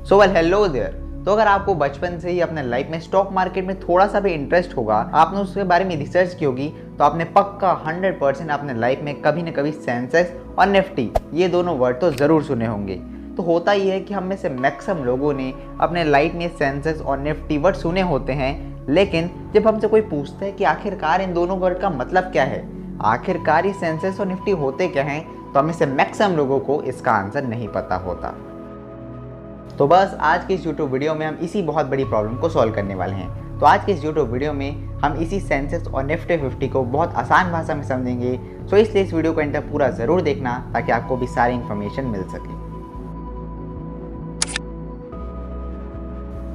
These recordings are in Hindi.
So well hello there. तो अगर आपको बचपन से ही अपने लाइफ में स्टॉक मार्केट में थोड़ा सा भी इंटरेस्ट होगा, आपने उसके बारे में रिसर्च की होगी, तो आपने पक्का 100% अपने लाइफ में कभी न कभी सेंसेक्स और निफ्टी ये दोनों वर्ड तो ज़रूर सुने होंगे। तो होता ही है कि हम में से मैक्सिमम लोगों ने अपने लाइफ में सेंसेक्स और निफ्टी वर्ड सुने होते हैं, लेकिन जब हमसे कोई पूछता है कि आखिरकार इन दोनों वर्ड का मतलब क्या है, आखिरकार ये सेंसेक्स और निफ्टी होते क्या हैं, तो हम में से मैक्सिमम लोगों को इसका आंसर नहीं पता होता। तो बस आज की इस यूट्यूब वीडियो में हम इसी बहुत बड़ी प्रॉब्लम को सॉल्व करने वाले हैं। तो आज की इस यूट्यूब वीडियो में हम इसी सेंसेक्स और निफ्टी 50 को बहुत आसान भाषा में समझेंगे। सो इसलिए इस वीडियो को एंड तक पूरा ज़रूर देखना ताकि आपको भी सारी इन्फॉर्मेशन मिल सके।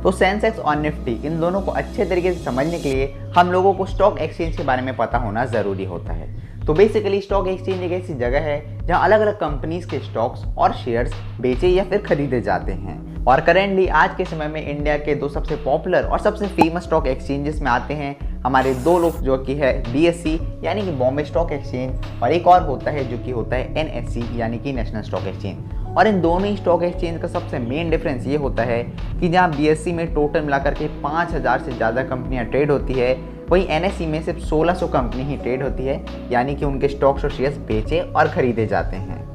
तो सेंसेक्स और निफ्टी इन दोनों को अच्छे तरीके से समझने के लिए हम लोगों को स्टॉक एक्सचेंज के बारे में पता होना ज़रूरी होता है। तो बेसिकली स्टॉक एक्सचेंज एक ऐसी जगह है जहां अलग अलग कंपनीज के स्टॉक्स और शेयर्स बेचे या फिर खरीदे जाते हैं। और करेंटली आज के समय में इंडिया के दो सबसे पॉपुलर और सबसे फेमस स्टॉक एक्सचेंजेस में आते हैं हमारे दो लोग, जो कि है BSE यानी कि बॉम्बे स्टॉक एक्सचेंज, और एक और होता है जो कि होता है NSE यानी कि नेशनल स्टॉक एक्सचेंज। और इन दोनों ही स्टॉक एक्सचेंज का सबसे मेन डिफरेंस ये होता है कि जहाँ BSE में टोटल मिलाकर के 5000 से ज़्यादा कंपनियाँ ट्रेड होती है, वहीं NSE में सिर्फ 1600 कंपनी ही ट्रेड होती है, यानी कि उनके स्टॉक्स और शेयर्स बेचे और खरीदे जाते हैं।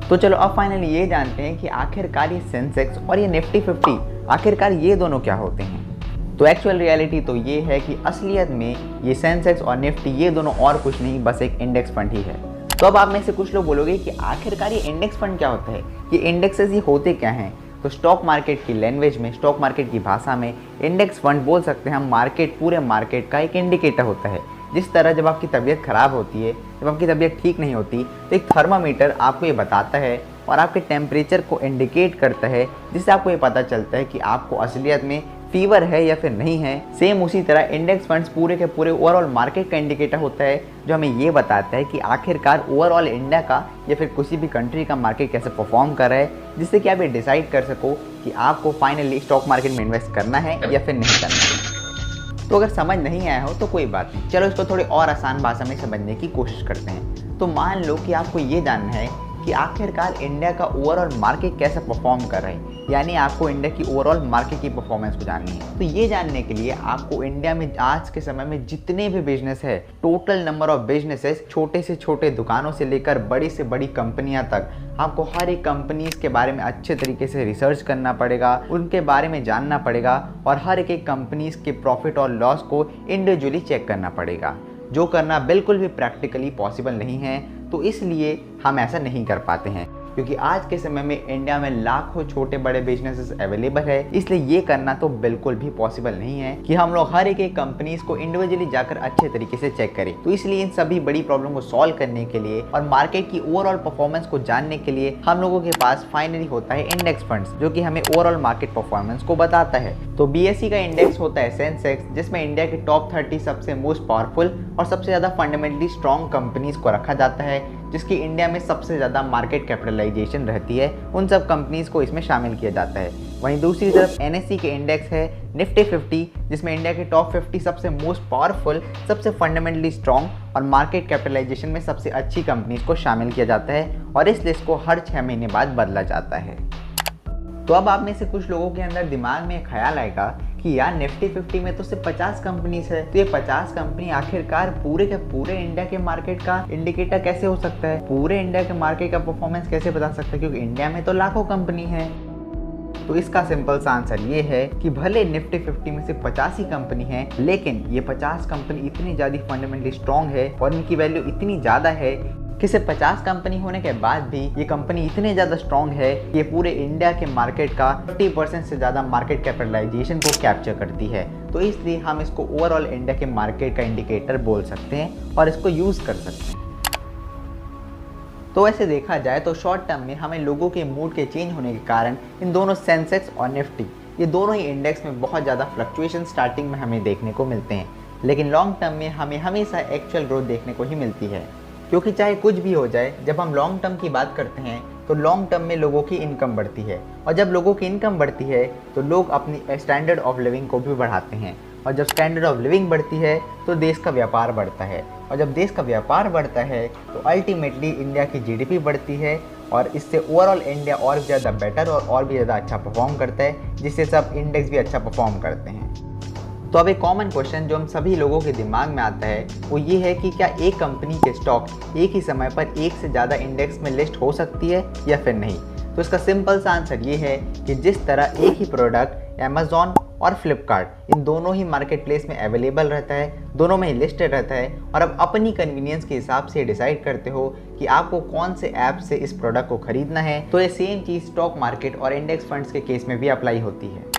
तो चलो अब फाइनली ये जानते हैं कि आखिरकार ये सेंसेक्स और ये निफ्टी 50 आखिरकार ये दोनों क्या होते हैं। तो एक्चुअल रियलिटी तो ये है कि असलियत में ये सेंसेक्स और निफ्टी ये दोनों और कुछ नहीं, बस एक इंडेक्स फंड ही है। तो अब आप में से कुछ लोग बोलोगे कि आखिरकार ये इंडेक्स फंड क्या होता है, ये इंडेक्सेस ये होते क्या हैं। तो स्टॉक मार्केट की लैंग्वेज में, स्टॉक मार्केट की भाषा में इंडेक्स फंड बोल सकते हैं हम मार्केट, पूरे मार्केट का एक इंडिकेटर होता है। जिस तरह जब आपकी तबीयत ख़राब होती है, जब आपकी तबीयत ठीक नहीं होती, तो एक थर्मामीटर आपको ये बताता है और आपके टेम्परेचर को इंडिकेट करता है, जिससे आपको ये पता चलता है कि आपको असलियत में फीवर है या फिर नहीं है। सेम उसी तरह इंडेक्स फंड्स पूरे के पूरे ओवरऑल मार्केट का इंडिकेटर होता है, जो हमें ये बताता है कि आखिरकार ओवरऑल इंडिया का या फिर किसी भी कंट्री का मार्केट कैसे परफॉर्म कर रहा है, जिससे कि आप ये डिसाइड कर सको कि आपको फाइनली स्टॉक मार्केट में इन्वेस्ट करना है या फिर नहीं करना है। तो अगर समझ नहीं आया हो तो कोई बात नहीं, चलो इसको थोड़ी और आसान भाषा में समझने की कोशिश करते हैं। तो मान लो कि आपको ये जानना है कि आखिरकार इंडिया का ओवरऑल मार्केट कैसे परफॉर्म कर रहा है, यानी आपको इंडिया की ओवरऑल मार्केट की परफॉर्मेंस को जाननी है। तो ये जानने के लिए आपको इंडिया में आज के समय में जितने भी बिजनेस है, टोटल नंबर ऑफ बिजनेसेस, छोटे से छोटे दुकानों से लेकर बड़ी से बड़ी कंपनियां तक, आपको हर एक कंपनीज के बारे में अच्छे तरीके से रिसर्च करना पड़ेगा, उनके बारे में जानना पड़ेगा और हर एक कंपनीज के प्रॉफिट और लॉस को इंडिविजुअली चेक करना पड़ेगा, जो करना बिल्कुल भी प्रैक्टिकली पॉसिबल नहीं है। तो इसलिए हम ऐसा नहीं कर पाते हैं, क्योंकि आज के समय में इंडिया में लाखों छोटे बड़े बिजनेसेस अवेलेबल है। इसलिए ये करना तो बिल्कुल भी पॉसिबल नहीं है कि हम लोग हर एक कंपनीज को इंडिविजुअली जाकर अच्छे तरीके से चेक करें। तो इसलिए इन सभी बड़ी प्रॉब्लम को सॉल्व करने के लिए और मार्केट की ओवरऑल परफॉर्मेंस को जानने के लिए हम लोगों के पास फाइनली होता है इंडेक्स फंड्स, जो कि हमें ओवरऑल मार्केट परफॉर्मेंस को बताता है। तो BSE का इंडेक्स होता है सेंसेक्स, जिसमें इंडिया के टॉप 30 सबसे मोस्ट पावरफुल और सबसे ज़्यादा फंडामेंटली स्ट्रॉन्ग कंपनीज को रखा जाता है, जिसकी इंडिया में सबसे ज़्यादा मार्केट कैपिटलाइजेशन रहती है, उन सब कंपनीज को इसमें शामिल किया जाता है। वहीं दूसरी तरफ NSE के इंडेक्स है निफ्टी 50, जिसमें इंडिया के टॉप 50 सबसे मोस्ट पावरफुल, सबसे फंडामेंटली स्ट्रॉन्ग और मार्केट कैपिटलाइजेशन में सबसे अच्छी कंपनीज को शामिल किया जाता है, और इस लिस्ट को हर 6 महीने बाद बदला जाता है। तो अब आप में से कुछ लोगों के अंदर दिमाग में एक ख्याल आएगा कि यार निफ्टी 50 में तो सिर्फ 50 कंपनीज है, तो ये 50 कंपनी आखिरकार पूरे के पूरे इंडिया के मार्केट का इंडिकेटर कैसे हो सकता है, पूरे इंडिया के मार्केट का परफॉर्मेंस कैसे बता सकता है, क्योंकि इंडिया में तो लाखों कंपनी है। तो इसका सिंपल सा आंसर ये है कि भले निफ्टी 50 में सिर्फ 50 ही कंपनी है, लेकिन ये 50 कंपनी इतनी ज़्यादा फंडामेंटली स्ट्रॉन्ग है और इनकी वैल्यू इतनी ज़्यादा है कि सिर्फ 50 कंपनी होने के बाद भी ये कंपनी इतने ज़्यादा स्ट्रॉन्ग है कि ये पूरे इंडिया के मार्केट का 50% से ज़्यादा मार्केट कैपिटलाइजेशन को कैप्चर करती है। तो इसलिए हम इसको ओवरऑल इंडिया के मार्केट का इंडिकेटर बोल सकते हैं और इसको यूज़ कर सकते हैं। तो ऐसे देखा जाए तो शॉर्ट टर्म में हमें लोगों के मूड के चेंज होने के कारण इन दोनों सेंसेक्स और निफ्टी ये दोनों ही इंडेक्स में बहुत ज़्यादा फ्लक्चुएशन स्टार्टिंग में हमें देखने को मिलते हैं, लेकिन लॉन्ग टर्म में हमें हमेशा एक्चुअल ग्रोथ देखने को ही मिलती है। क्योंकि चाहे कुछ भी हो जाए, जब हम लॉन्ग टर्म की बात करते हैं तो लॉन्ग टर्म में लोगों की इनकम बढ़ती है, और जब लोगों की इनकम बढ़ती है तो लोग अपनी स्टैंडर्ड ऑफ लिविंग को भी बढ़ाते हैं, और जब स्टैंडर्ड ऑफ लिविंग बढ़ती है तो देश का व्यापार बढ़ता है, और जब देश का व्यापार बढ़ता है तो अल्टीमेटली इंडिया की GDP बढ़ती है, और इससे ओवरऑल इंडिया और भी ज़्यादा बेटर और भी ज़्यादा अच्छा परफॉर्म करता है, जिससे सब इंडेक्स भी अच्छा परफॉर्म करते हैं। तो अब एक कॉमन क्वेश्चन जो हम सभी लोगों के दिमाग में आता है वो ये है कि क्या एक कंपनी के स्टॉक एक ही समय पर एक से ज़्यादा इंडेक्स में लिस्ट हो सकती है या फिर नहीं। तो इसका सिंपल सा आंसर ये है कि जिस तरह एक ही प्रोडक्ट अमेज़ॉन और फ्लिपकार्ट इन दोनों ही मार्केट प्लेस में अवेलेबल रहता है, दोनों में ही लिस्टेड रहता है, और अब अपनी कन्वीनियंस के हिसाब से डिसाइड करते हो कि आपको कौन से ऐप से इस प्रोडक्ट को खरीदना है, तो ये सेम चीज़ स्टॉक मार्केट और इंडेक्स फंड्स के केस में भी अप्लाई होती है।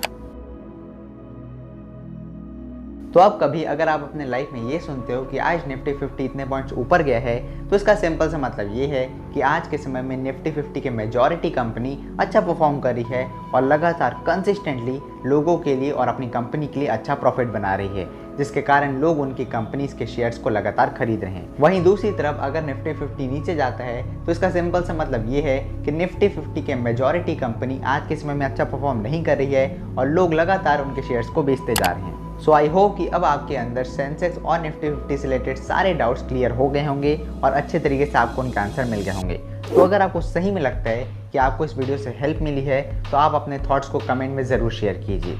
तो अब कभी अगर आप अपने लाइफ में ये सुनते हो कि आज निफ्टी 50 इतने पॉइंट्स ऊपर गया है, तो इसका सिंपल सा मतलब ये है कि आज के समय में निफ्टी 50 के मेजॉरिटी कंपनी अच्छा परफॉर्म कर रही है और लगातार कंसिस्टेंटली लोगों के लिए और अपनी कंपनी के लिए अच्छा प्रॉफिट बना रही है, जिसके कारण लोग उनकी कंपनीज के शेयर्स को लगातार खरीद रहे हैं। वहीं दूसरी तरफ अगर निफ्टी 50 नीचे जाता है तो इसका सिंपल सा मतलब ये है कि निफ्टी 50 के मेजॉरिटी कंपनी आज के समय में अच्छा परफॉर्म नहीं कर रही है और लोग लगातार उनके शेयर्स को बेचते जा रहे हैं। सो आई होप कि अब आपके अंदर सेंसेक्स और निफ्टी 50 से रिलेटेड सारे डाउट्स क्लियर हो गए होंगे और अच्छे तरीके से आपको उनके आंसर मिल गए होंगे। तो अगर आपको सही में लगता है कि आपको इस वीडियो से हेल्प मिली है तो आप अपने थॉट्स को कमेंट में ज़रूर शेयर कीजिए।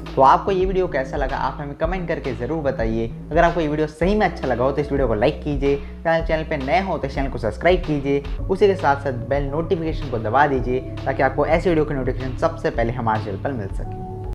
तो आपको ये वीडियो कैसा लगा आप हमें कमेंट करके ज़रूर बताइए। अगर आपको ये वीडियो सही में अच्छा लगा हो तो इस वीडियो को लाइक कीजिए, चैनल पे नए हो तो चैनल को सब्सक्राइब कीजिए, उसी के साथ साथ बेल नोटिफिकेशन को दबा दीजिए ताकि आपको ऐसे वीडियो की नोटिफिकेशन सबसे पहले हमारे चैनल पर मिल सके।